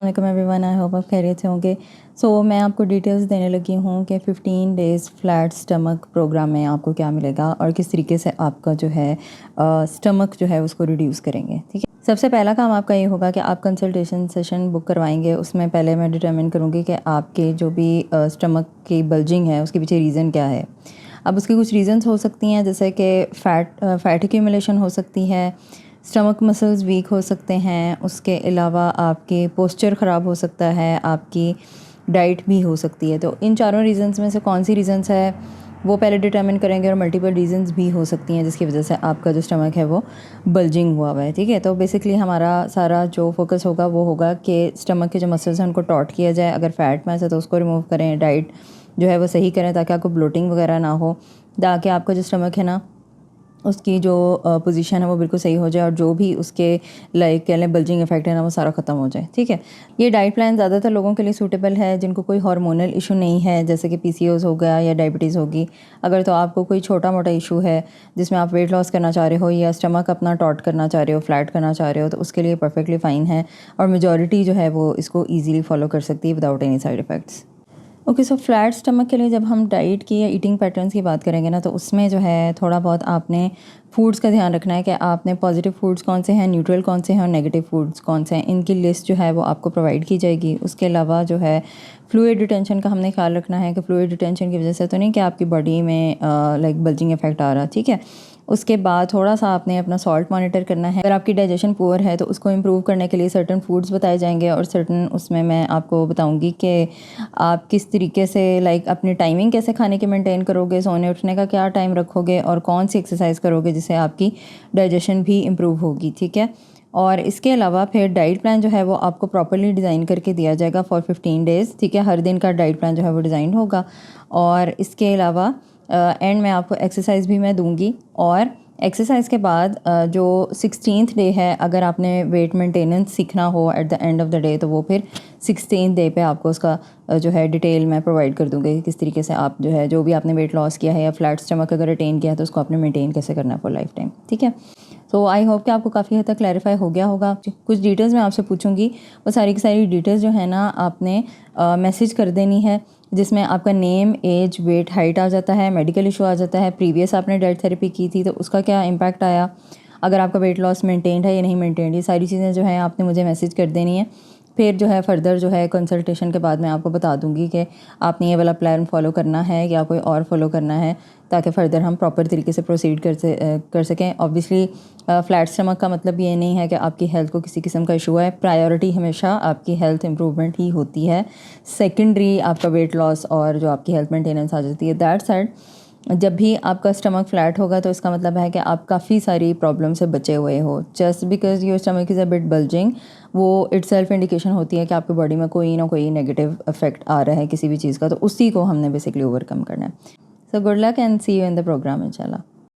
वालेकुम everyone, I hope आप खैरियत से होंगे। मैं आपको डिटेल्स देने लगी हूँ कि 15 डेज़ फ्लैट स्टमक प्रोग्राम में आपको क्या मिलेगा और किस तरीके से आपका जो है स्टमक जो है उसको रिड्यूस करेंगे। ठीक है, सबसे पहला काम आपका ये होगा कि आप कंसल्टेशन सेशन बुक करवाएंगे। उसमें पहले मैं डिटर्मिन करूँगी कि आपके जो भी स्टमक की बल्जिंग है उसके पीछे रीज़न क्या है। अब उसकी कुछ रीज़न्स हो सकती हैं, जैसे कि फ़ैट एक्यूमुलेशन हो सकती है, स्टमक मसल्स वीक हो सकते हैं, उसके अलावा आपके पोस्चर ख़राब हो सकता है, आपकी डाइट भी हो सकती है। तो इन चारों रीज़न्स में से कौन सी रीज़न्स है वो पहले डिटर्मिन करेंगे। और मल्टीपल रीज़न्स भी हो सकती हैं जिसकी वजह से आपका जो स्टमक है वो बल्जिंग हुआ है। ठीक है, तो बेसिकली हमारा सारा जो फोकस होगा वो होगा कि स्टमक के जो मसल्स हैं उनको टॉट किया जाए। अगर फैट मैस है तो उसको रिमूव करें, डाइट जो है वो सही करें ताकि आपको ब्लोटिंग वगैरह ना हो, ताकि आपका जो स्टमक है ना उसकी जो पोजीशन है वो बिल्कुल सही हो जाए और जो भी उसके लाइक कह लें बल्जिंग इफेक्ट है ना वो सारा ख़त्म हो जाए। ठीक है, ये डाइट प्लान ज़्यादातर लोगों के लिए सूटेबल है जिनको कोई हार्मोनल इशू नहीं है, जैसे कि पीसीओएस हो गया या डायबिटीज़ होगी। अगर तो आपको कोई छोटा मोटा इशू है जिसमें आप वेट लॉस करना चाह रहे हो या स्टमक अपना टॉट करना चाह रहे हो, फ्लैट करना चाह रहे हो, तो उसके लिए परफेक्टली फ़ाइन है और मेजॉरिटी जो है वो इसको ईजिली फॉलो कर सकती है without any side effects. Okay, सो फ्लैट स्टमक के लिए जब हम डाइट की या ईटिंग पैटर्न्स की बात करेंगे ना, तो उसमें जो है थोड़ा बहुत आपने फूड्स का ध्यान रखना है कि आपने पॉजिटिव फूड्स कौन से हैं, न्यूट्रल कौन से हैं और नेगेटिव फूड्स कौन से हैं। इनकी लिस्ट जो है वो आपको प्रोवाइड की जाएगी। उसके अलावा जो है फ्लूइड रिटेंशन का हमने ख्याल रखना है कि फ्लूइड रिटेंशन की वजह से तो नहीं कि आपकी बॉडी में लाइक बल्जिंग इफेक्ट आ रहा। ठीक है, उसके बाद थोड़ा सा आपने अपना सॉल्ट मॉनिटर करना है। अगर आपकी डाइजेशन पुअर है तो उसको इम्प्रूव करने के लिए सर्टन फूड्स बताए जाएंगे और सर्टन उसमें मैं आपको बताऊंगी कि आप किस तरीके से लाइक अपनी टाइमिंग कैसे खाने की मेंटेन करोगे, सोने उठने का क्या टाइम रखोगे और कौन सी एक्सरसाइज करोगे जिससे आपकी डाइजेशन भी इम्प्रूव होगी। ठीक है, और इसके अलावा फिर डाइट प्लान जो है वो आपको प्रॉपर्ली डिज़ाइन करके दिया जाएगा फॉर 15 डेज़। ठीक है, हर दिन का डाइट प्लान जो है वो डिज़ाइन होगा। और इसके अलावा एंड में आपको एक्सरसाइज भी मैं दूंगी। और एक्सरसाइज के बाद जो 16th डे है, अगर आपने वेट मेंटेनेंस सीखना हो at the end of the day, तो वो फिर 16th डे पे आपको उसका जो है डिटेल मैं प्रोवाइड कर दूँगी कि किस तरीके से आप जो है जो भी आपने वेट लॉस किया है या फ्लैट स्टमक अगर अटेन किया है तो उसको आपने मेंटेन कैसे करना है फॉर लाइफ टाइम। ठीक है, तो आई होप कि आपको काफ़ी हद तक क्लैरिफाई हो गया होगा। कुछ डिटेल्स मैं आपसे पूछूंगी, वो सारी की सारी डिटेल्स जो है ना आपने मैसेज कर देनी है, जिसमें आपका नेम, एज, वेट, हाइट आ जाता है, मेडिकल इशू आ जाता है, प्रीवियस आपने डाइट थेरेपी की थी तो उसका क्या इम्पैक्ट आया, अगर आपका वेट लॉस मेंटेन्ड है या नहीं मेंटेन्ड, ये सारी चीज़ें जो है आपने मुझे मैसेज कर देनी है। फिर जो है फर्दर जो है कंसल्टेशन के बाद मैं आपको बता दूंगी कि आपने ये वाला प्लान फॉलो करना है या कोई और फॉलो करना है, ताकि फ़र्दर हम प्रॉपर तरीके से प्रोसीड कर सकें। ऑब्वियसली फ्लैट स्टमक का मतलब ये नहीं है कि आपकी हेल्थ को किसी किस्म का इशू है। प्रायोरिटी हमेशा आपकी हेल्थ इंप्रूवमेंट ही होती है, सेकेंडरी आपका वेट लॉस और जो आपकी हेल्थ मेंटेनेंस आ जाती है। दैट साइड जब भी आपका स्टमक फ्लैट होगा तो इसका मतलब है कि आप काफ़ी सारी प्रॉब्लम से बचे हुए हो। Just because your stomach is a bit bulging, वो इटसेल्फ इंडिकेशन होती है कि आपकी बॉडी में कोई ना कोई नेगेटिव इफेक्ट आ रहा है किसी भी चीज़ का, तो उसी को हमने बेसिकली ओवरकम करना है। So good luck and see you in the programme इंशाल्लाह।